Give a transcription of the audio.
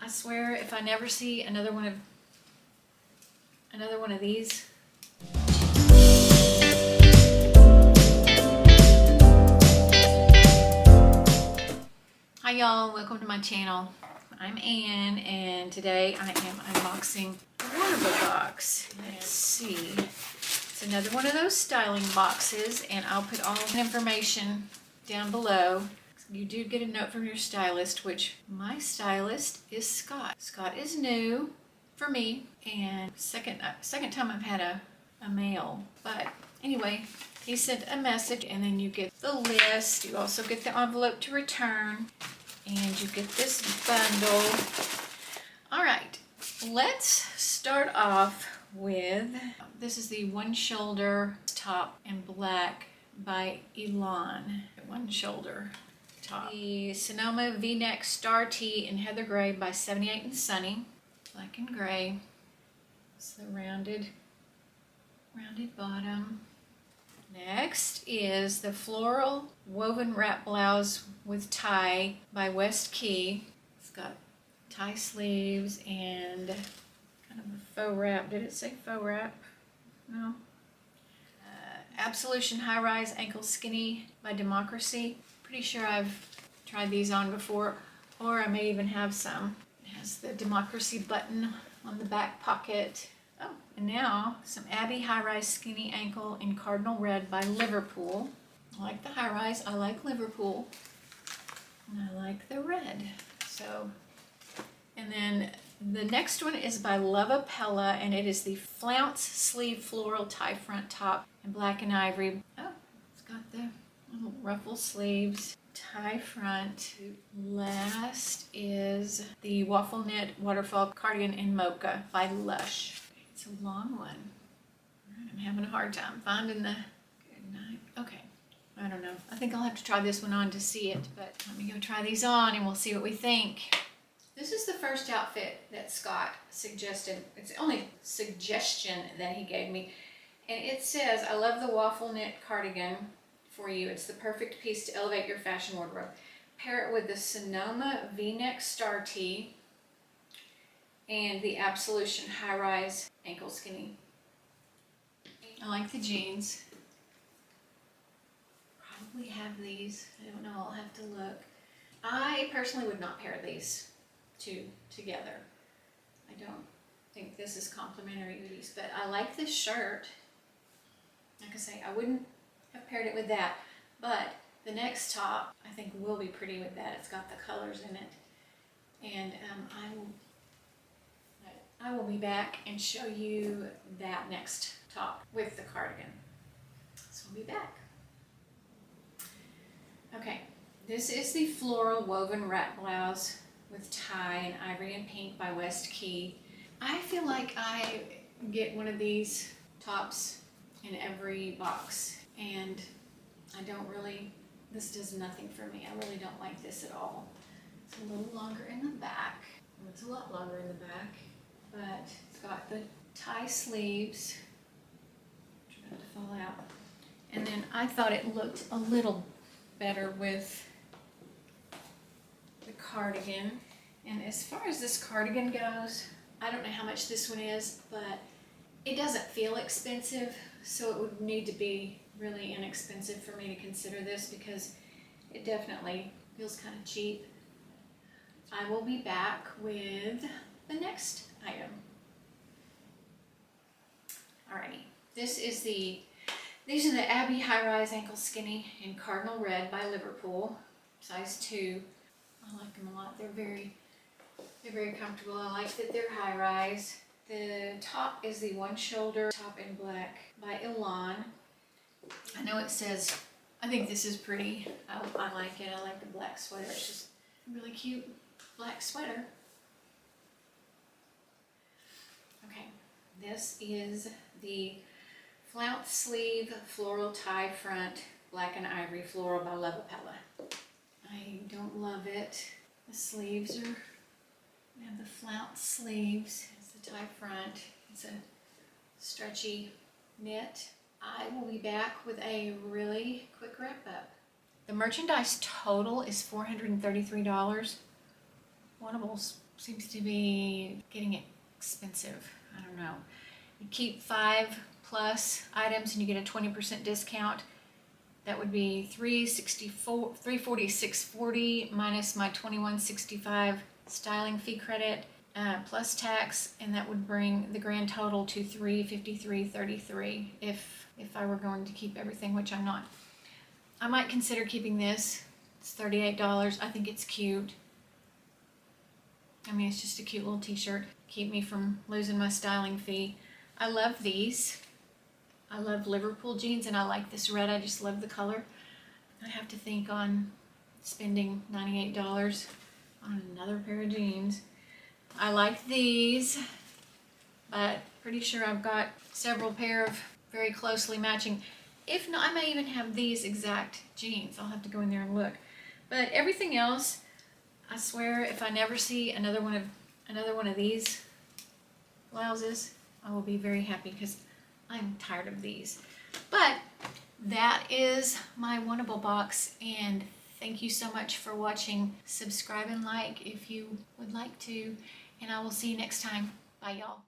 I swear if I never see another one of these. Hi y'all, welcome to my channel. I'm Ann and today I am unboxing a Wantable box. Let's see. It's another one of those styling boxes and I'll put all the information down below. You do get a note from your stylist, which my stylist is Scott. Scott is new for me and second time I've had a mail. But anyway, he sent a message and then you get the list. You also get the envelope to return and you get this bundle. All right, let's start off with, this is the one shoulder top in black by Elon. One shoulder top. The Sonoma V-neck Star Tee in Heather Gray by 78 and Sunny. Black and gray. It's the rounded bottom. Next is the floral woven wrap blouse with tie by West Key. It's got tie sleeves and kind of a faux wrap. Did it say faux wrap? No. Absolution High Rise Ankle Skinny by Democracy. Pretty sure I've tried these on before, or I may even have some. It has the Democracy button on the back pocket. Oh, and now some Abbey High Rise Skinny Ankle in Cardinal Red by Liverpool. I like the high rise, I like Liverpool, and I like the red. So, and then the next one is by Wantable, and it is the flounce sleeve floral tie front top in black and ivory. Oh, it's got the little ruffle sleeves, tie front. Last is the waffle knit waterfall cardigan in mocha by Lush. It's a long one. I'm having a hard time finding the good night. Okay, I don't know. I think I'll have to try this one on to see it, but let me go try these on and we'll see what we think. This is the first outfit that Scott suggested. It's the only suggestion that he gave me. And it says, I love the waffle knit cardigan for you. It's the perfect piece to elevate your fashion wardrobe. Pair it with the Sonoma V-neck Star Tee and the Absolution High Rise Ankle Skinny. I like the jeans. Probably have these. I don't know. I'll have to look. I personally would not pair these two together. I don't think this is complimentary goodies, but I like this shirt. Like I say, I wouldn't have paired it with that, but the next top I think will be pretty with that. It's got the colors in it, and I will be back and show you that next top with the cardigan. So we'll be back. Okay, this is the floral woven wrap blouse with tie in ivory and pink by West Key. I feel like I get one of these tops in every box, and I don't really, this does nothing for me. I really don't like this at all. It's a little longer in the back. Well, it's a lot longer in the back, but it's got the tie sleeves, which are about to fall out. And then I thought it looked a little better with the cardigan. And as far as this cardigan goes, I don't know how much this one is, but it doesn't feel expensive, so it would need to be really inexpensive for me to consider this, because it definitely feels kind of cheap. I will be back with the next item. Alrighty, these are the Abbey High Rise Ankle Skinny in Cardinal Red by Liverpool, size 2. I like them a lot. They're very comfortable. I like that they're high rise. The top is the one shoulder top in black by Elon. I know it says, I think this is pretty. I like it. I like the black sweater. It's just a really cute black sweater. Okay, this is the flounce sleeve floral tie front black and ivory floral by Wantable. I don't love it. The sleeves are, we have the flounce sleeves. It's the tie front. It's a stretchy knit. I will be back with a really quick wrap up. The merchandise total is $433. Wantable's seems to be getting expensive. I don't know. You keep 5 plus items and you get a 20% discount. That would be $346.40 minus my $21.65 styling fee credit plus tax, and that would bring the grand total to $353.33 if I were going to keep everything, which I'm not. I might consider keeping this. It's $38. I think it's cute. I mean, it's just a cute little t-shirt. Keep me from losing my styling fee. I love these. I love Liverpool jeans, and I like this red. I just love the color. I have to think on spending $98 on another pair of jeans. I like these, but pretty sure I've got several pair of very closely matching. If not, I may even have these exact jeans. I'll have to go in there and look. But everything else, I swear, if I never see another one of these blouses, I will be very happy because I'm tired of these. But that is my Wantable box, and thank you so much for watching. Subscribe and like if you would like to, and I will see you next time. Bye, y'all.